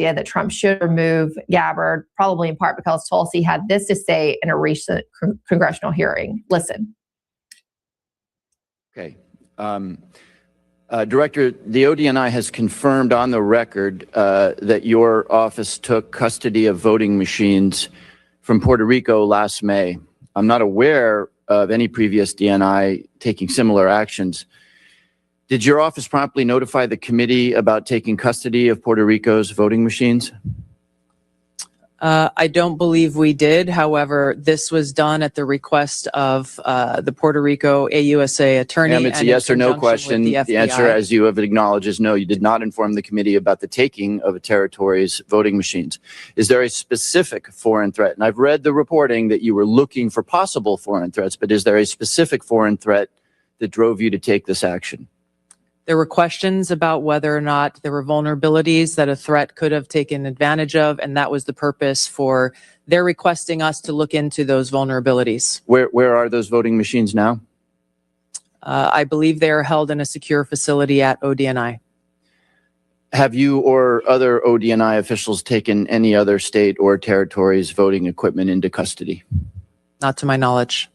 idea that Trump should remove Gabbard, probably in part because Tulsi had this to say in a recent congressional hearing. Listen. Okay. Director, the ODNI has confirmed on the record that your office took custody of voting machines from Puerto Rico last May. I'm not aware of any previous DNI taking similar actions. Did your office promptly notify the committee about taking custody of Puerto Rico's voting machines? I don't believe we did. However, this was done at the request of the Puerto Rico AUSA attorney. Ma'am, it's a yes or no question. The answer, as you have acknowledged, is no. You did not inform the committee about the taking of a territory's voting machines. Is there a specific foreign threat? And I've read the reporting that you were looking for possible foreign threats, but is there a specific foreign threat that drove you to take this action? There were questions about whether or not there were vulnerabilities that a threat could have taken advantage of, and that was the purpose for their requesting us to look into those vulnerabilities. Where are those voting machines now? I believe they are held in a secure facility at ODNI. Have you or other ODNI officials taken any other state or territory's voting equipment into custody? Not to my knowledge.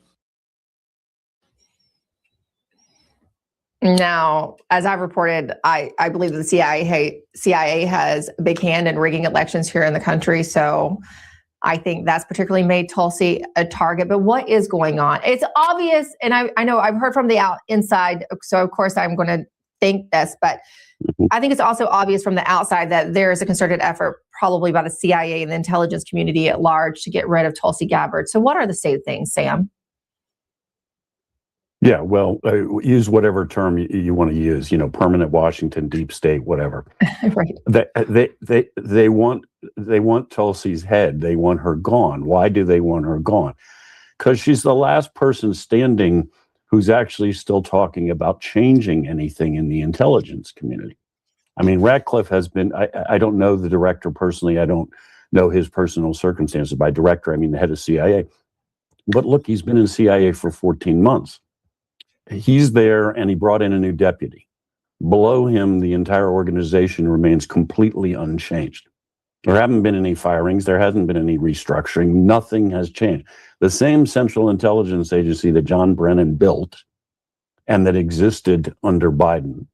Now, as I've reported, I believe the CIA has a big hand in rigging elections here in the country. So I think that's particularly made Tulsi a target. But what is going on? It's obvious, and I know I've heard from the inside, so of course I'm going to think this, but I think it's also obvious from the outside that there is a concerted effort probably by the CIA and the intelligence community at large to get rid of Tulsi Gabbard. So what are the state of things, Sam? Yeah, well, use whatever term you want to use, permanent Washington, deep state, whatever. Right. They want Tulsi's head. They want her gone. Why do they want her gone? Because she's the last person standing who's actually still talking about changing anything in the intelligence community. I mean, Ratcliffe has been, I don't know the director personally. I don't know his personal circumstances. By director, I mean the head of CIA. But look, he's been in CIA for 14 months. He's there, and he brought in a new deputy. Below him, the entire organization remains completely unchanged. There haven't been any firings. There hasn't been any restructuring. Nothing has changed. The same Central Intelligence Agency that John Brennan built and that existed under Biden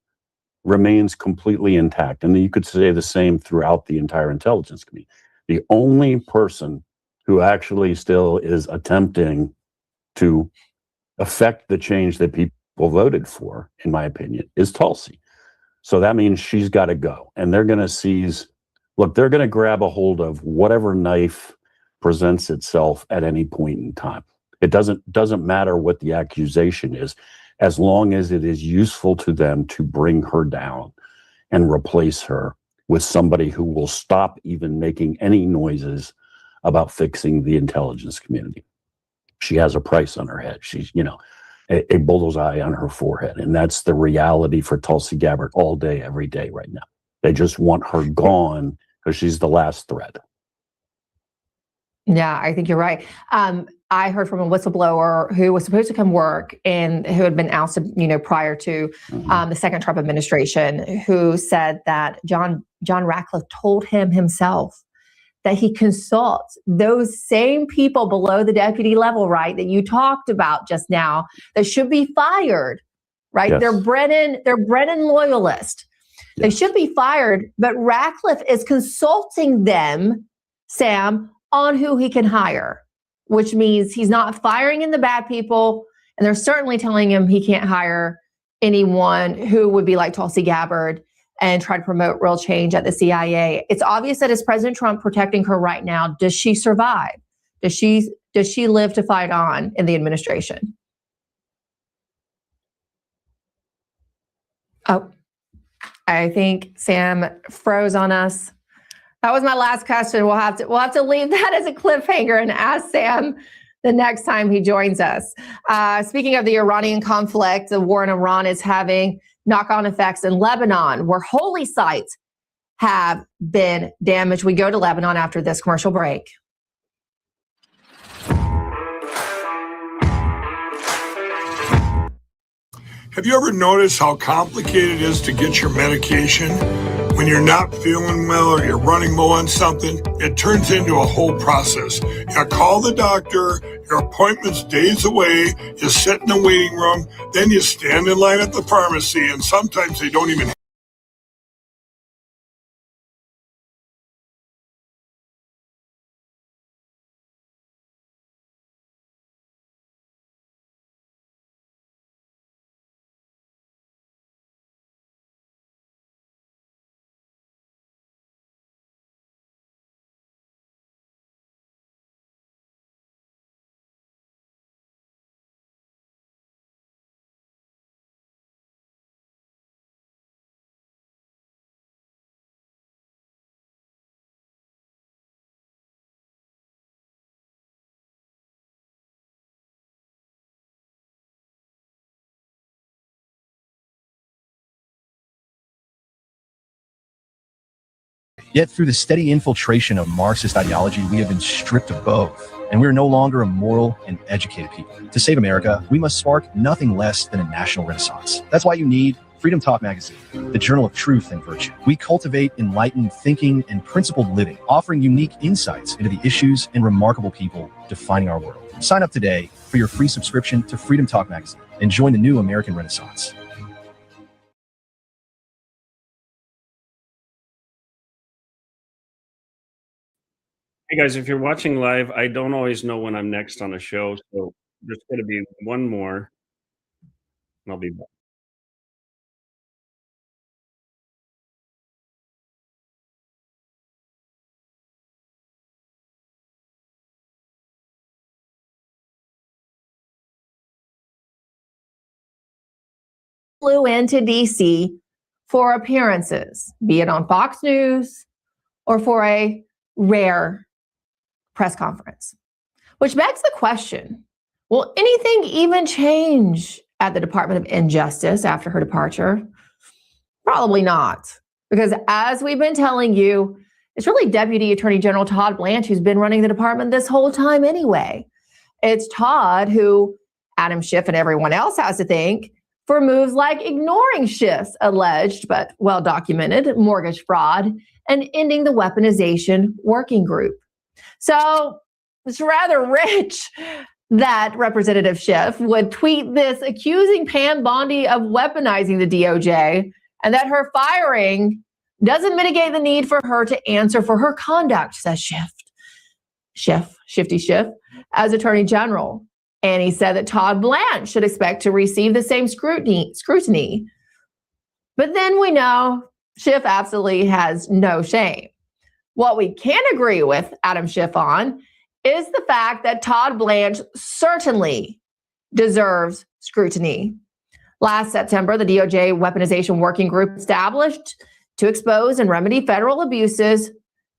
remains completely intact. And you could say the same throughout the entire intelligence community. The only person who actually still is attempting to affect the change that people voted for, in my opinion, is Tulsi. So that means she's got to go. And they're going to seize, look, they're going to grab a hold of whatever knife presents itself at any point in time. It doesn't matter what the accusation is, as long as it is useful to them to bring her down and replace her with somebody who will stop even making any noises about fixing the intelligence community. She has a price on her head. She's, a bullseye on her forehead. And that's the reality for Tulsi Gabbard all day, every day right now. They just want her gone because she's the last threat. Yeah, I think you're right. I heard from a whistleblower who was supposed to come work and who had been ousted, prior to the second Trump administration, who said that John Ratcliffe told him himself that he consults those same people below the deputy level, right, that you talked about just now, that should be fired, right? Yes. They're Brennan loyalists. Yes. They should be fired, but Ratcliffe is consulting them, Sam, on who he can hire, which means he's not firing in the bad people, and they're certainly telling him he can't hire anyone who would be like Tulsi Gabbard and try to promote real change at the CIA. It's obvious that it's President Trump protecting her right now. Does she survive? Does she live to fight on in the administration? Oh, I think Sam froze on us. That was my last question. We'll have to leave that as a cliffhanger and ask Sam the next time he joins us. Speaking of the Iranian conflict, the war in Iran is having knock-on effects in Lebanon, where holy sites have been damaged. We go to Lebanon after this commercial break. Have you ever noticed how complicated it is to get your medication? When you're not feeling well or you're running low on something, it turns into a whole process. You call the doctor, your appointment's days away, you sit in the waiting room, then you stand in line at the pharmacy, and sometimes they don't even. Yet through the steady infiltration of Marxist ideology, we have been stripped of both, and we are no longer a moral and educated people. To save America, we must spark nothing less than a national renaissance. That's why you need Freedom Talk Magazine, the journal of truth and virtue. We cultivate enlightened thinking and principled living, offering unique insights into the issues and remarkable people defining our world. Sign up today for your free subscription to Freedom Talk Magazine and join the new American Renaissance. Hey guys, if you're watching live, I don't always know when I'm next on a show, so there's going to be one more, and I'll be back. Flew into DC for appearances, be it on Fox News or for a rare press conference, which begs the question, will anything even change at the Department of Injustice after her departure? Probably not, because as we've been telling you, it's really Deputy Attorney General Todd Blanche who's been running the department this whole time anyway. It's Todd who Adam Schiff and everyone else has to thank for moves like ignoring Schiff's alleged but well-documented mortgage fraud and ending the weaponization working group. So it's rather rich that Representative Schiff would tweet this accusing Pam Bondi of weaponizing the DOJ and that her firing doesn't mitigate the need for her to answer for her conduct, says Shifty Schiff, as Attorney General. And he said that Todd Blanche should expect to receive the same scrutiny. But then we know Schiff absolutely has no shame. What we can agree with Adam Schiff on is the fact that Todd Blanche certainly deserves scrutiny. Last September, the DOJ Weaponization Working Group established to expose and remedy federal abuses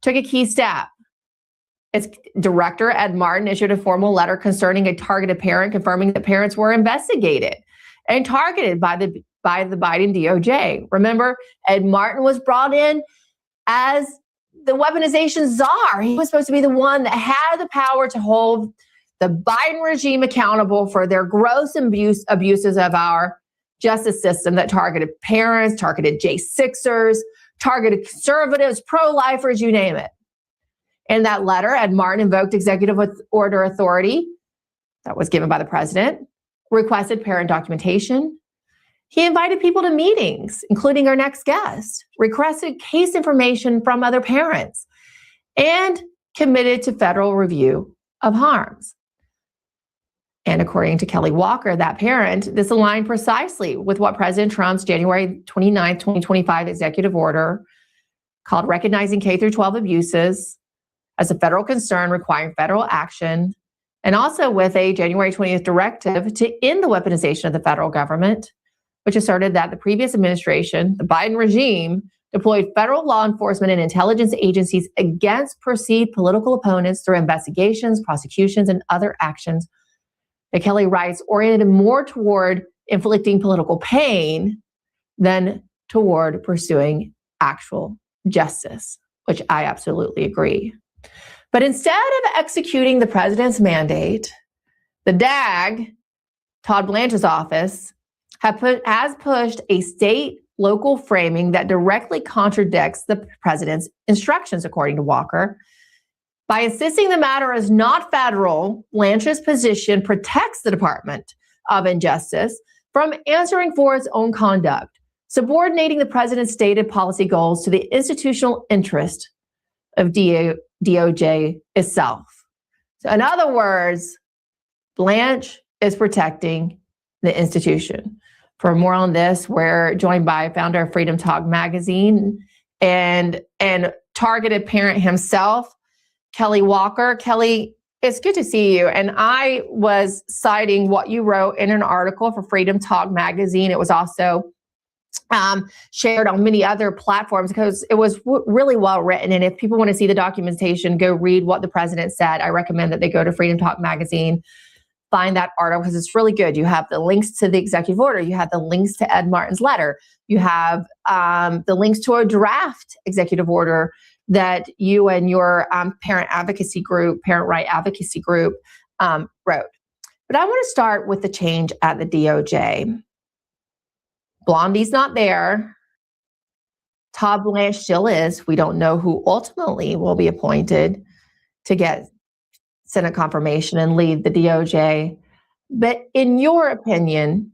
took a key step. Its director, Ed Martin, issued a formal letter concerning a targeted parent, confirming that parents were investigated and targeted by the Biden DOJ. Remember, Ed Martin was brought in as the weaponization czar. He was supposed to be the one that had the power to hold the Biden regime accountable for their gross abuses of our justice system that targeted parents, targeted J6ers, targeted conservatives, pro-lifers, you name it. In that letter, Ed Martin invoked executive order authority that was given by the president, requested parent documentation. He invited people to meetings, including our next guest, requested case information from other parents, and committed to federal review of harms. And according to Kelly Walker, that parent, this aligned precisely with what President Trump's January 29, 2025 executive order called Recognizing K-12 Abuses as a federal concern requiring federal action, and also with a January 20th directive to end the weaponization of the federal government, which asserted that the previous administration, the Biden regime, deployed federal law enforcement and intelligence agencies against perceived political opponents through investigations, prosecutions, and other actions that Kelly writes oriented more toward inflicting political pain than toward pursuing actual justice, which I absolutely agree. But instead of executing the president's mandate, the DAG, Todd Blanche's office, has pushed a state local framing that directly contradicts the president's instructions, according to Walker. By insisting the matter is not federal, Blanche's position protects the Department of Injustice from answering for its own conduct, subordinating the president's stated policy goals to the institutional interest of DOJ itself. So in other words, Blanche is protecting the institution. For more on this, we're joined by founder of Freedom Talk magazine and targeted parent himself, Kelly Walker. Kelly, it's good to see you. And I was citing what you wrote in an article for Freedom Talk magazine. It was also shared on many other platforms because it was really well written. And if people want to see the documentation, go read what the president said. I recommend that they go to Freedom Talk magazine, find that article because it's really good. You have the links to the executive order. You have the links to Ed Martin's letter. You have the links to a draft executive order that you and your parent advocacy group, parent right advocacy group wrote. But I want to start with the change at the DOJ. Blondie's not there. Todd Blanche still is. We don't know who ultimately will be appointed to get Senate confirmation and lead the DOJ. But in your opinion,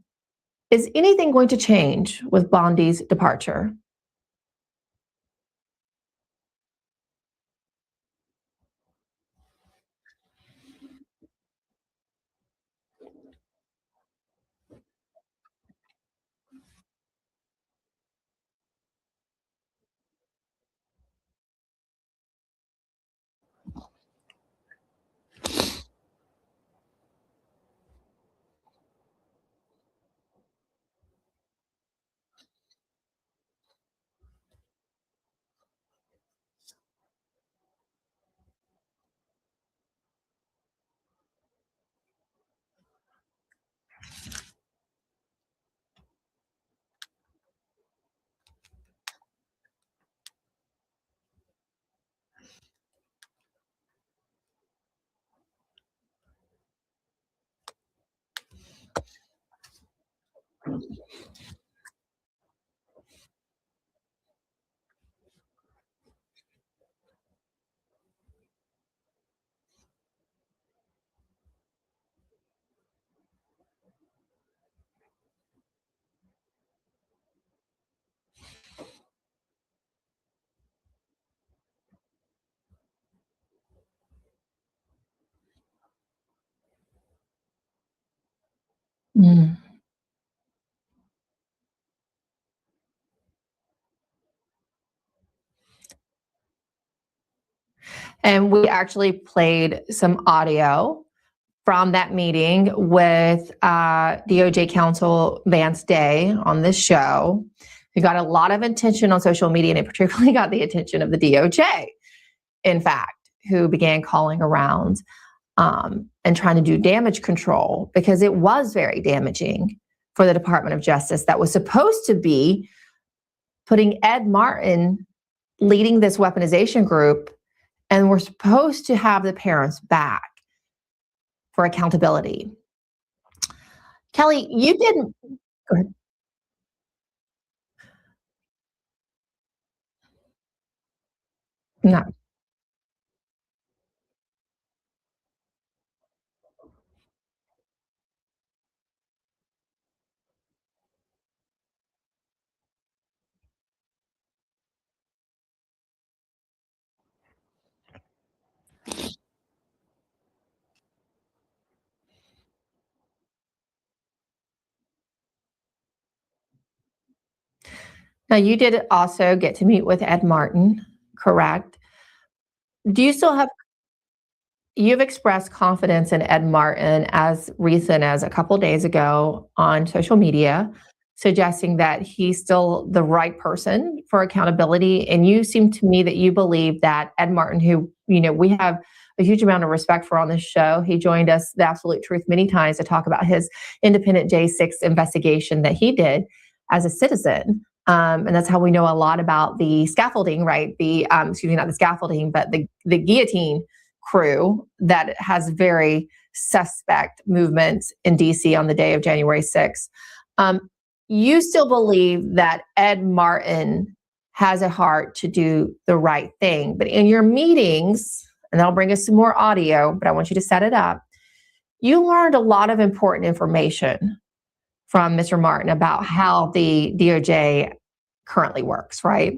is anything going to change with Blondie's departure? Mm. And we actually played some audio from that meeting with DOJ counsel Vance Day on this show. He got a lot of attention on social media, and it particularly got the attention of the DOJ, in fact, who began calling around and trying to do damage control because it was very damaging for the Department of Justice that was supposed to be putting Ed Martin leading this weaponization group, and we're supposed to have the parents back for accountability. Kelly, you didn't. Go ahead. No. Now, you did also get to meet with Ed Martin, correct? Do you still have, you've expressed confidence in Ed Martin as recent as a couple days ago on social media, suggesting that he's still the right person for accountability. And you seem to me that you believe that Ed Martin, who, we have a huge amount of respect for on this show, he joined us, The Absolute Truth, many times to talk about his independent J6 investigation that he did as a citizen. And that's how we know a lot about the scaffolding, right? Not the scaffolding, but the guillotine crew that has very suspect movements in DC on the day of January 6th. you still believe that Ed Martin has a heart to do the right thing. But in your meetings, and that'll bring us some more audio, but I want you to set it up. You learned a lot of important information from Mr. Martin about how the DOJ currently works, right?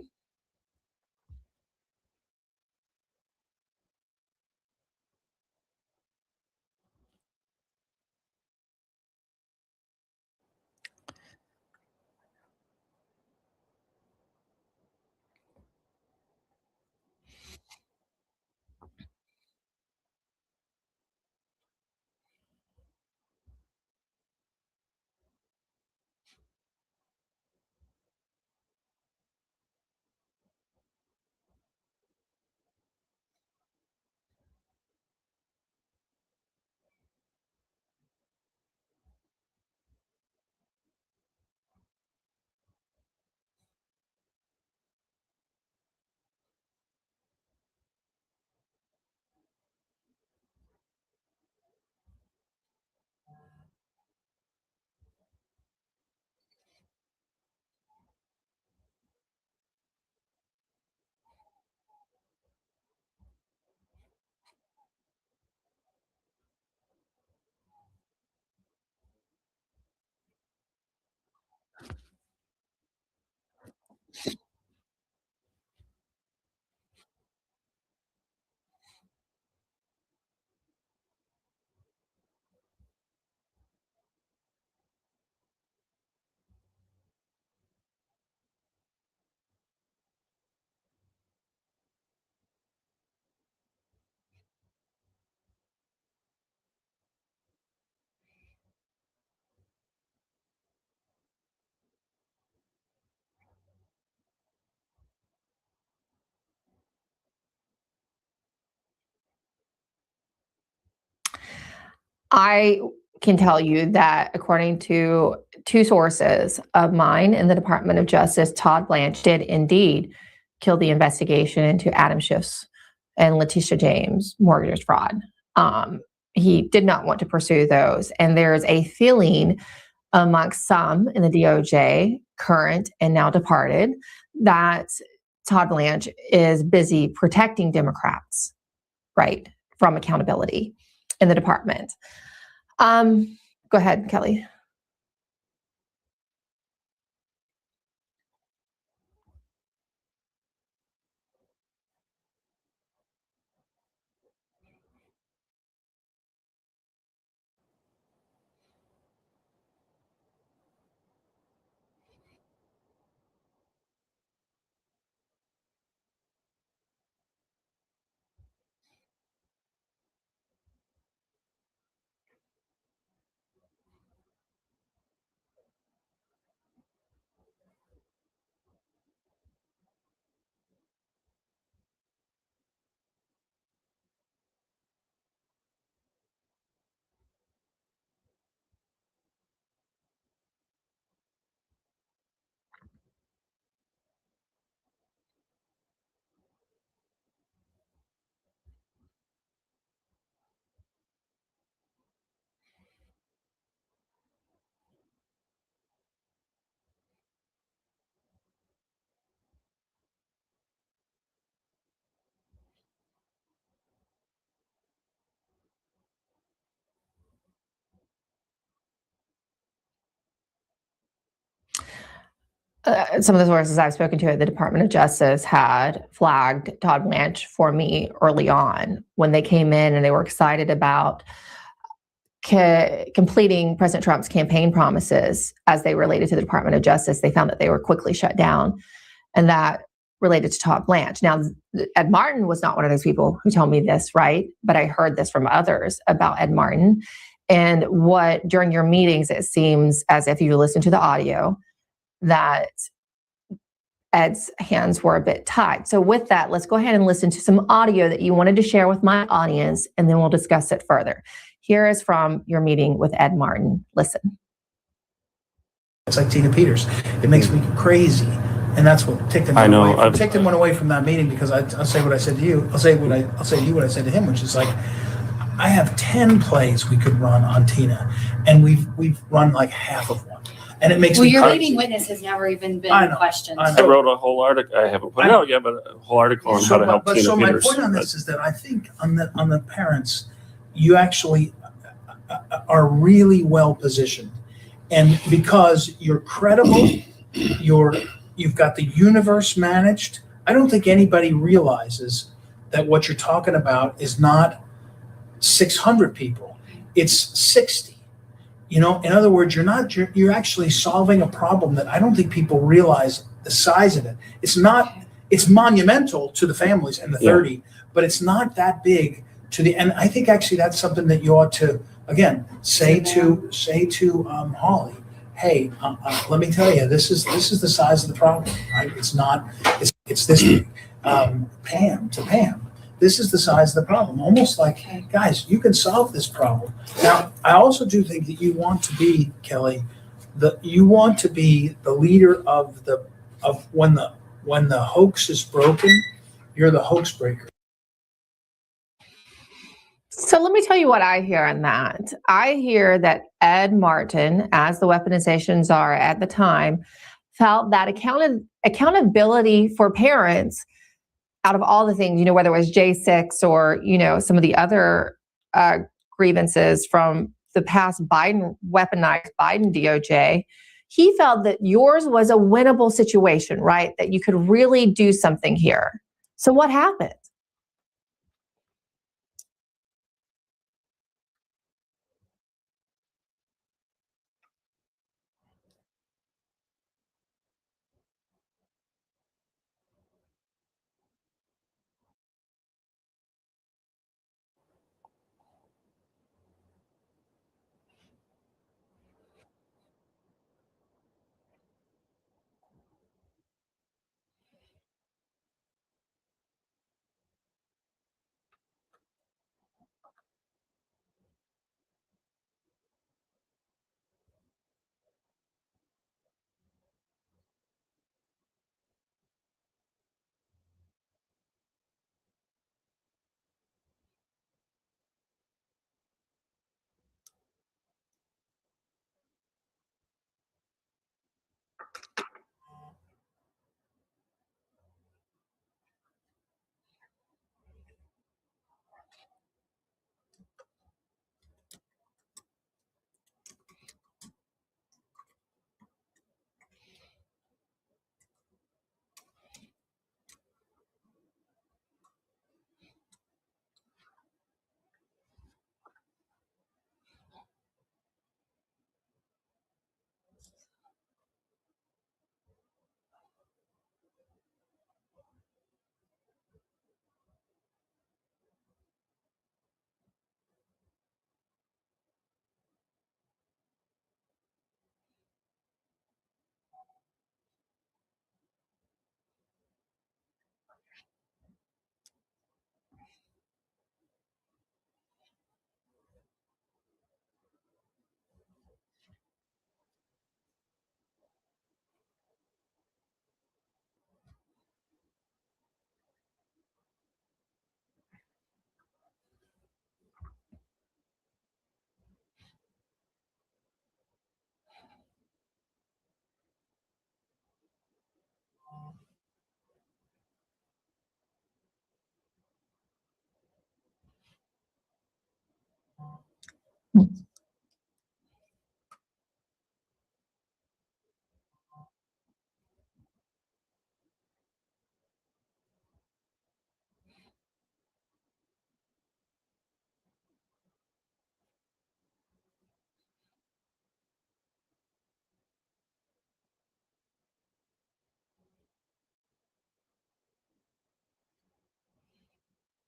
I can tell you that according to two sources of mine in the Department of Justice, Todd Blanche did indeed kill the investigation into Adam Schiff's and Letitia James mortgage fraud. He did not want to pursue those. And there's a feeling amongst some in the DOJ, current and now departed, that Todd Blanche is busy protecting Democrats, right, from accountability in the department. Go ahead, Kelly. Some of the sources I've spoken to at the Department of Justice had flagged Todd Blanche for me early on when they came in and they were excited about completing President Trump's campaign promises as they related to the Department of Justice. They found that they were quickly shut down, and that related to Todd Blanche. Now, Ed Martin was not one of those people who told me this, right? But I heard this from others about Ed Martin. And what during your meetings, it seems as if you listen to the audio, that Ed's hands were a bit tied. So with that, let's go ahead and listen to some audio that you wanted to share with my audience, and then we'll discuss it further. Here is from your meeting with Ed Martin. Listen. It's like Tina Peters. It makes me crazy. And that's what ticked him away. Ticked him away from that meeting because I'll say what I said to you. I'll say to you what I said to him, which is like, I have 10 plays we could run on Tina, and we've run like half of one. And it makes Well, me your crazy. leading witness has never even been I know, questioned. I I know. wrote a whole article. I haven't put it out yet, but a whole article on how to help Tina so my Peters. point on this is that I think on the parents, you actually are really well positioned, and because you're credible, you've got the universe managed. I don't think anybody realizes that what you're talking about is not 600 people; it's 60. You know, in other words, you're actually solving a problem that I don't think people realize the size of it. It's monumental to the families and the 30, but it's not that big and I think actually that's something that you ought to, again, say to Holly, hey, let me tell you, this is the size of the problem, right? It's this big. Pam, this is the size of the problem. Almost like, guys, you can solve this problem. Now, I also do think that you want to be, Kelly, you want to be the leader of when the hoax is broken, you're the hoax breaker. So let me tell you what I hear on that. I hear that Ed Martin, as the weaponizations are at the time, felt that accountability for parents out of all the things, whether it was J6 or, some of the other grievances from the past weaponized Biden DOJ, he felt that yours was a winnable situation, right? That you could really do something here. So what happened?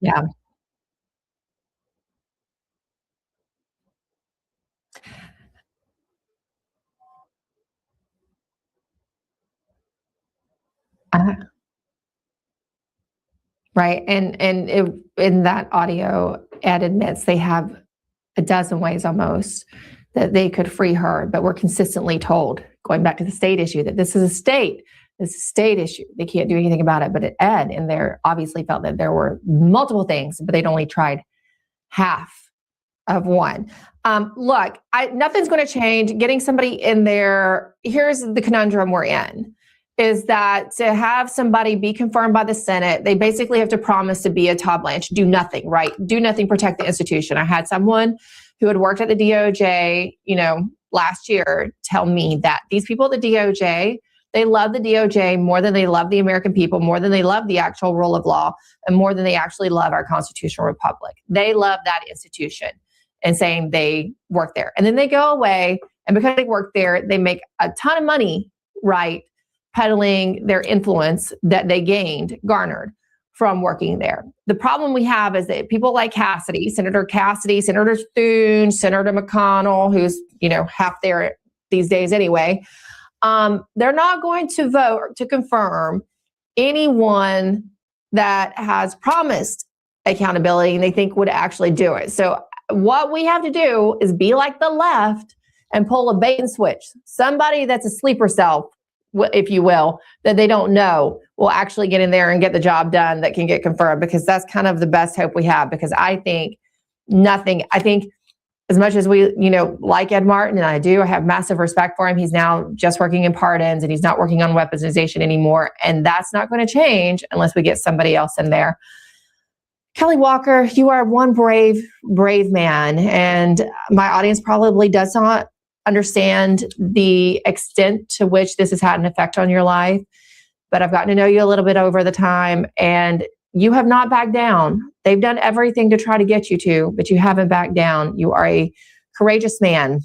Yeah. Right. And in that audio, Ed admits they have a dozen ways almost that they could free her, but we're consistently told, going back to the state issue, that this is a state issue. They can't do anything about it. But Ed in there obviously felt that there were multiple things, but they'd only tried half of one. Look, nothing's going to change. Getting somebody in there, here's the conundrum we're in, is that to have somebody be confirmed by the Senate, they basically have to promise to be a Todd Blanche, do nothing, right? Do nothing, protect the institution. I had someone who had worked at the DOJ, last year tell me that these people at the DOJ, they love the DOJ more than they love the American people, more than they love the actual rule of law, and more than they actually love our constitutional republic. They love that institution and saying they work there. And then they go away, and because they work there, they make a ton of money, right, peddling their influence that they garnered from working there. The problem we have is that people like Senator Cassidy, Senator Thune, Senator McConnell, who's, half there these days anyway, they're not going to vote to confirm anyone that has promised accountability and they think would actually do it. So what we have to do is be like the left and pull a bait and switch. Somebody that's a sleeper cell, if you will, that they don't know will actually get in there and get the job done that can get confirmed, because that's kind of the best hope we have. Because I think as much as we, like Ed Martin, and I have massive respect for him. He's now just working in pardons and he's not working on weaponization anymore. And that's not going to change unless we get somebody else in there. Kelly Walker, you are one brave man. And my audience probably does not understand the extent to which this has had an effect on your life. But I've gotten to know you a little bit over the time, and you have not backed down. They've done everything to try to get you to, but you haven't backed down. You are a courageous man.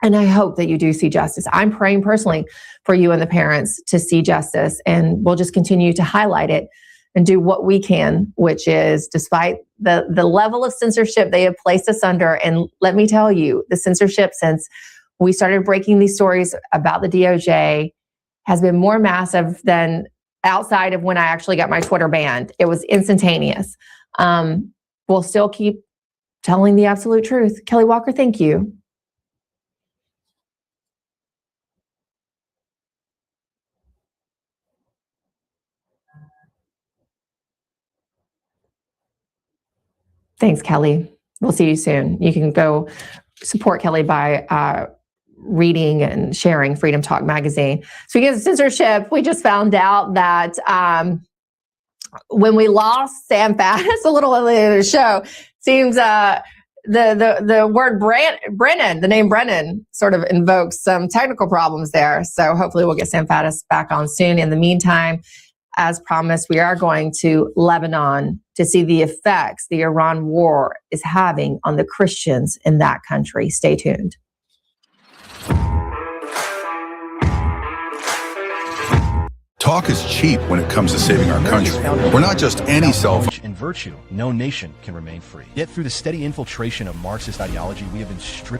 And I hope that you do see justice. I'm praying personally for you and the parents to see justice, and we'll just continue to highlight it and do what we can, which is, despite the level of censorship they have placed us under. And let me tell you, the censorship since we started breaking these stories about the DOJ has been more massive than outside of when I actually got my Twitter banned. It was instantaneous. We'll still keep telling the absolute truth. Kelly Walker, thank you. Thanks, Kelly. We'll see you soon. You can go support Kelly by reading and sharing Freedom Talk magazine. Speaking of censorship, we just found out that when we lost Sam Faddis a little earlier in the show, seems the word Brennan, the name Brennan, sort of invokes some technical problems there. So hopefully we'll get Sam Faddis back on soon. In the meantime, as promised, we are going to Lebanon to see the effects the Iran war is having on the Christians in that country. Stay tuned. Talk is cheap when it comes to saving our country. We're not just any cell phone. In virtue, no nation can remain free. Yet through the steady infiltration of Marxist ideology, we have been stripped